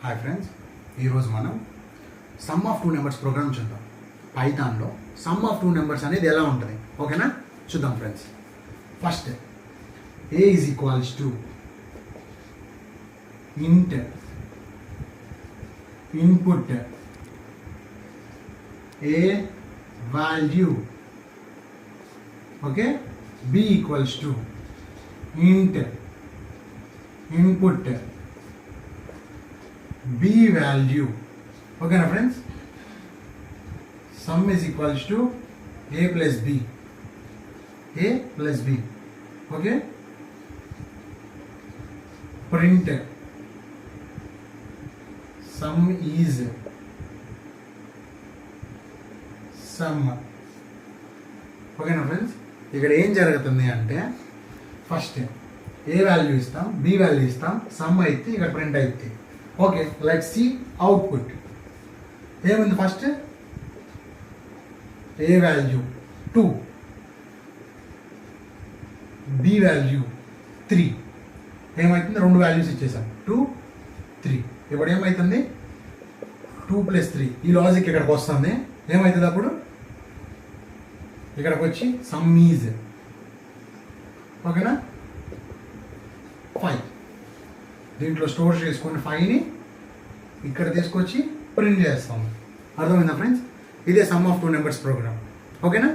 Hi friends, ఈరోజు మనం sum of two numbers program చూద్దాం. పైథాన్లో సమ్ ఆఫ్ టూ నెంబర్స్ అనేది ఎలా ఉంటుంది, ఓకేనా? చూద్దాం friends. First a is equals to int input a value, okay. B equals to int input b value, okay na friends? Sum is equals to a plus b, okay. Print sum is sum, okay na friends? ఇక్కడ ఏం జరుగుతుంది అంటే first ఏ value ఇస్తాం, B value ఇస్తాం, some అయితే ఇక్కడ print అయితే. Okay, let's see output. ఏముంది ఫస్ట్? ఏ వాల్యూ 2, బి వాల్యూ 3. ఏమవుతుంది? రెండు వాల్యూస్ ఇచ్చేసాం, 2, 3. ఇప్పుడు ఏమవుతుంది? 2 + 3. ఈ లాజిక్ ఇక్కడికి వస్తుంది. ఏమవుతుంది అప్పుడు? ఇక్కడికి వచ్చి సమ్ ఈజ్, ఓకేనా, 5. దీంట్లో స్టోర్ చేసుకొని 5ని ఇక్కడ తీసుకొచ్చి ప్రింట్ చేస్తాము. అర్థమైందా ఫ్రెండ్స్? ఇదే sum of two numbers program, ఓకేనా?